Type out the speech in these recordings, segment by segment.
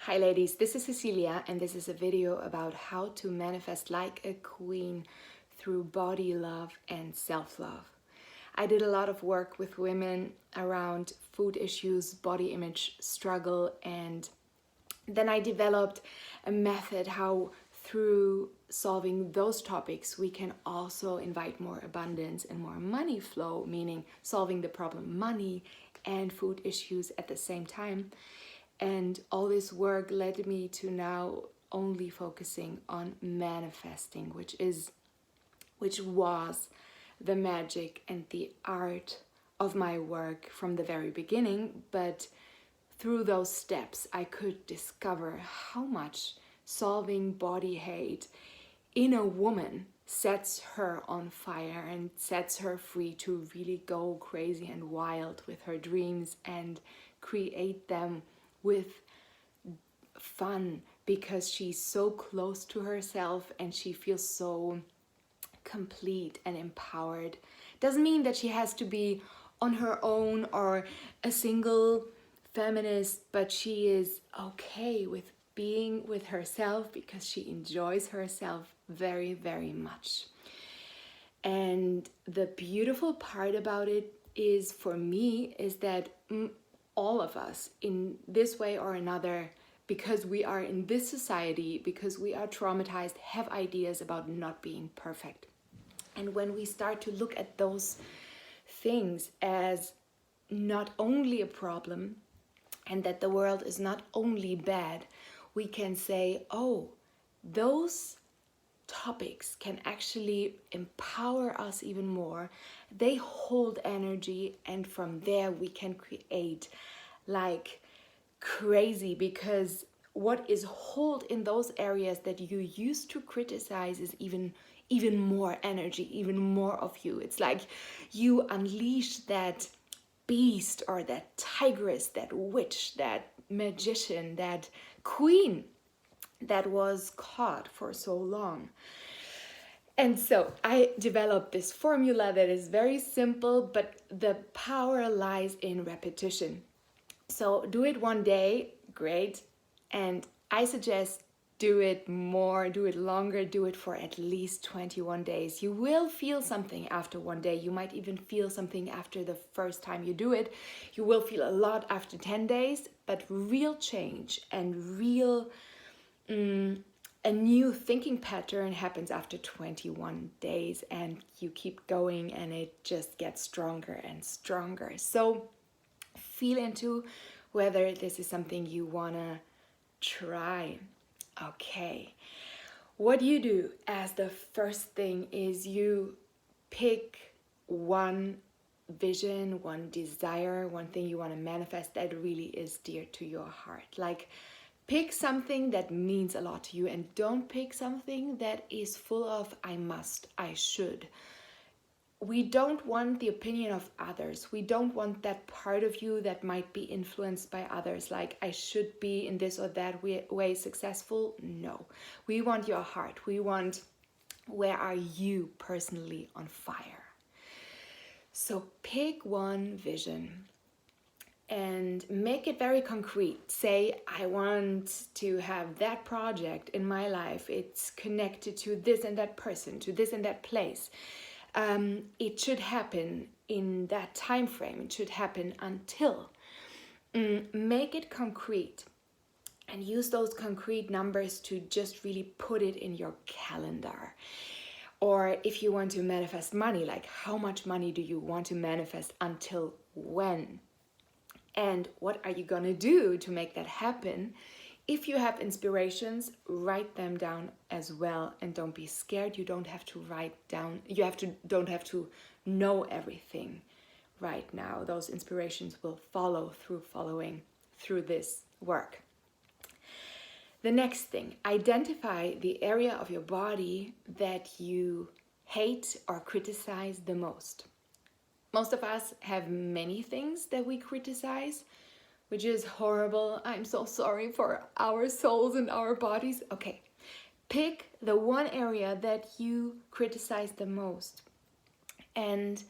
Hi ladies, this is Cecilia and this is a video about how to manifest like a queen through body love and self-love. I did a lot of work with women around food issues, body image struggle, and then I developed a method how through solving those topics we can also invite more abundance and more money flow, meaning solving the problem money and food issues at the same time. And all this work led me to now only focusing on manifesting, which was the magic and the art of my work from the very beginning. But through those steps, I could discover how much solving body hate in a woman sets her on fire and sets her free to really go crazy and wild with her dreams and create them with fun, because she's so close to herself and she feels so complete and empowered. Doesn't mean that she has to be on her own or a single feminist, but she is okay with being with herself because she enjoys herself very, very much. And the beautiful part about it is, for me, is that all of us in this way or another, because we are in this society, because we are traumatized, have ideas about not being perfect. And when we start to look at those things as not only a problem and that the world is not only bad, we can say, oh, those topics can actually empower us even more. They hold energy, and from there we can create like crazy, because what is hold in those areas that you used to criticize is even more energy, even more of you. It's like you unleash that beast or that tigress, that witch, that magician, that queen that was caught for so long. And so I developed this formula that is very simple, but the power lies in repetition. So do it one day, great. And I suggest do it more, do it longer, do it for at least 21 days. You will feel something after one day. You might even feel something after the first time you do it. You will feel a lot after 10 days, but real change and real a new thinking pattern happens after 21 days, and you keep going and it just gets stronger and stronger. So feel into whether this is something you want to try. Okay, what you do as the first thing is you pick one vision, one desire, one thing you want to manifest that really is dear to your heart. Like, pick something that means a lot to you, and don't pick something that is full of I must, I should. We don't want the opinion of others. We don't want that part of you that might be influenced by others, like I should be in this or that way successful. No, we want your heart. We want, where are you personally on fire? So pick one vision and make it very concrete. Say, I want to have that project in my life. It's connected to this and that person, to this and that place. It should happen in that time frame. It should happen until. Make it concrete and use those concrete numbers to just really put it in your calendar. Or if you want to manifest money, like how much money do you want to manifest, until when? And what are you gonna do to make that happen? If you have inspirations, write them down as well, and don't be scared. You don't have to write down, don't have to know everything right now. Those inspirations will follow following through this work. The next thing, identify the area of your body that you hate or criticize the most. Most of us have many things that we criticize, which is horrible. I'm so sorry for our souls and our bodies. Okay, pick the one area that you criticize the most. And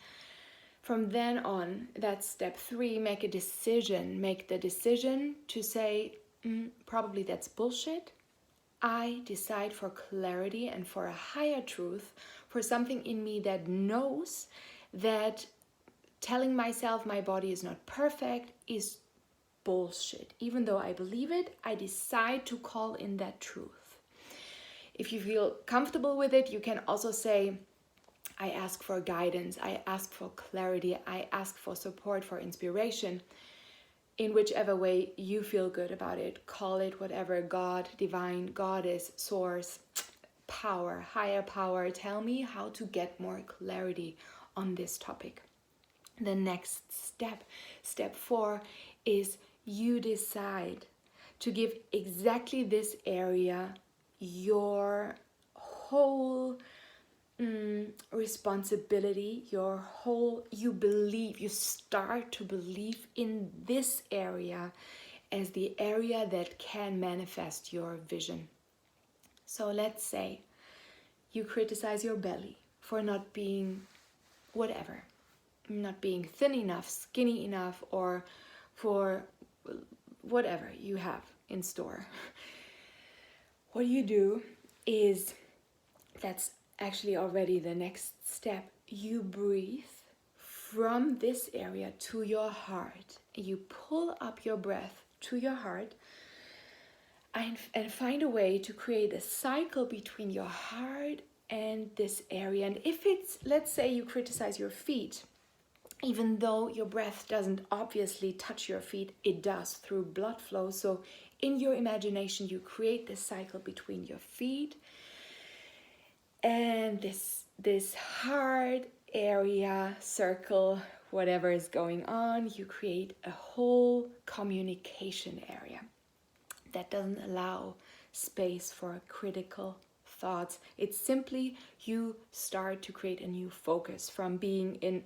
from then on, that's step 3, make a decision. Make the decision to say, Probably that's bullshit. I decide for clarity and for a higher truth, for something in me that knows that telling myself my body is not perfect is bullshit. Even though I believe it, I decide to call in that truth. If you feel comfortable with it, you can also say, I ask for guidance, I ask for clarity, I ask for support, for inspiration. In whichever way you feel good about it, call it whatever, God, divine, goddess, source, power, higher power. Tell me how to get more clarity on this topic. The next step, step 4, is you decide to give exactly this area your whole responsibility, you start to believe in this area as the area that can manifest your vision. So let's say you criticize your belly for not being whatever, not being thin enough, skinny enough, or for whatever you have in store. What you do is, that's actually already the next step. You breathe from this area to your heart. You pull up your breath to your heart and find a way to create a cycle between your heart and this area. And if it's, let's say you criticize your feet, even though your breath doesn't obviously touch your feet, it does through blood flow. So in your imagination, you create this cycle between your feet and this hard area, circle, whatever is going on. You create a whole communication area that doesn't allow space for critical thoughts. It's simply you start to create a new focus. From being in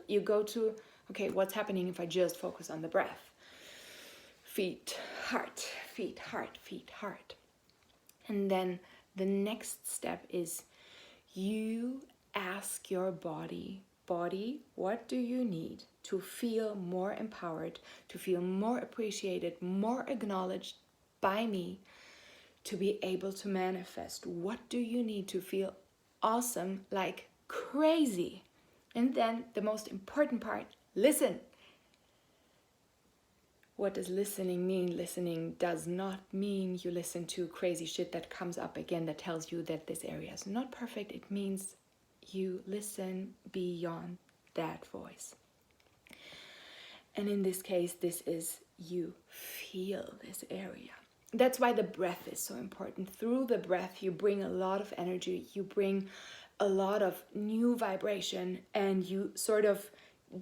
you go to, okay, what's happening if I just focus on the breath? Feet, heart, feet, heart, feet, heart. And then the next step is you ask your body, what do you need to feel more empowered, to feel more appreciated, more acknowledged by me, to be able to manifest? What do you need to feel awesome, like crazy? And then the most important part, listen. What does listening mean? Listening does not mean you listen to crazy shit that comes up again that tells you that this area is not perfect. It means you listen beyond that voice. And in this case, this is you feel this area. That's why the breath is so important. Through the breath, you bring a lot of energy, you bring a lot of new vibration, and you sort of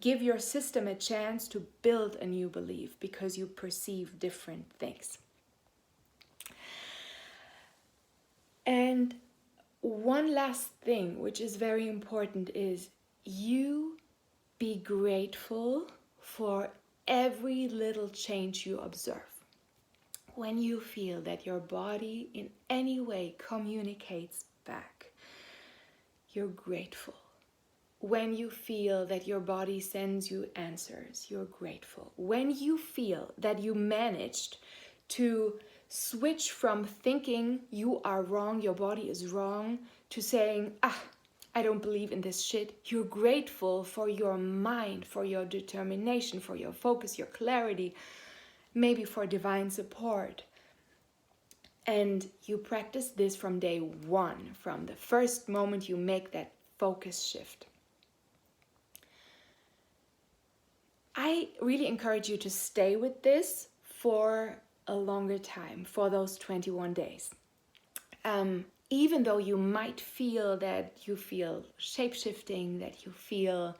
give your system a chance to build a new belief because you perceive different things. And one last thing, which is very important, is you be grateful for every little change you observe. When you feel that your body in any way communicates back, you're grateful. When you feel that your body sends you answers, you're grateful. When you feel that you managed to switch from thinking you are wrong, your body is wrong, to saying, I don't believe in this shit, you're grateful for your mind, for your determination, for your focus, your clarity, maybe for divine support. And you practice this from day one, from the first moment you make that focus shift. I really encourage you to stay with this for a longer time, for those 21 days. Even though you might feel that you feel shape-shifting, that you feel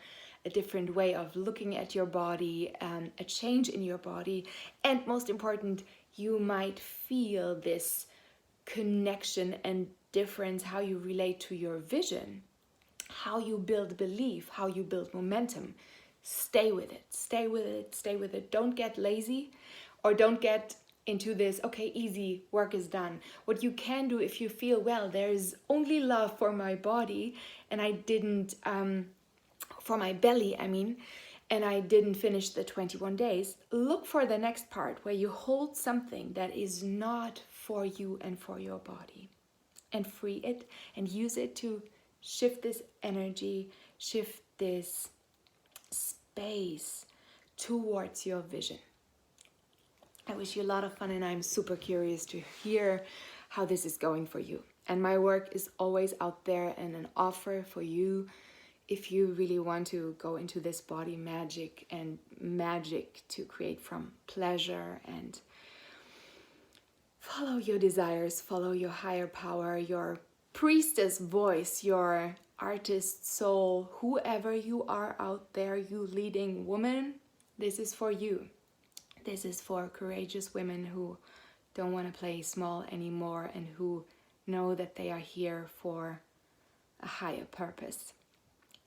a different way of looking at your body, a change in your body, and most important, you might feel this connection and difference, how you relate to your vision, how you build belief, how you build momentum. Stay with it, stay with it, stay with it. Don't get lazy or don't get into this, okay, easy, work is done. What you can do if you feel, well, there's only love for my body and I didn't, for my belly, and I didn't finish the 21 days, look for the next part where you hold something that is not for you and for your body, and free it and use it to shift this energy, shift this space towards your vision. I wish you a lot of fun, and I'm super curious to hear how this is going for you. And my work is always out there and an offer for you if you really want to go into this body magic, and magic to create from pleasure, and follow your desires, follow your higher power, your priestess voice, your artist soul, whoever you are out there, you leading woman, this is for you. This is for courageous women who don't want to play small anymore and who know that they are here for a higher purpose.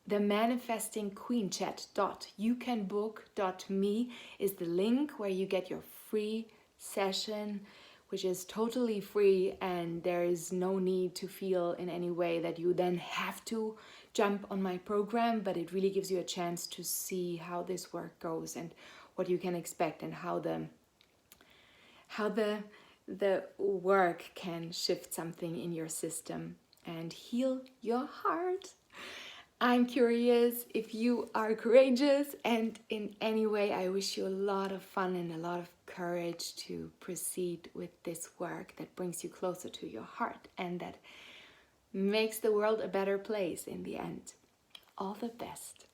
The manifesting queen chat.youcanbook.me is the link where you get your free session, which is totally free, and there is no need to feel in any way that you then have to jump on my program, but it really gives you a chance to see how this work goes and what you can expect, and how the work can shift something in your system and heal your heart. I'm curious if you are courageous, and in any way I wish you a lot of fun and a lot of courage to proceed with this work that brings you closer to your heart and that makes the world a better place in the end. All the best.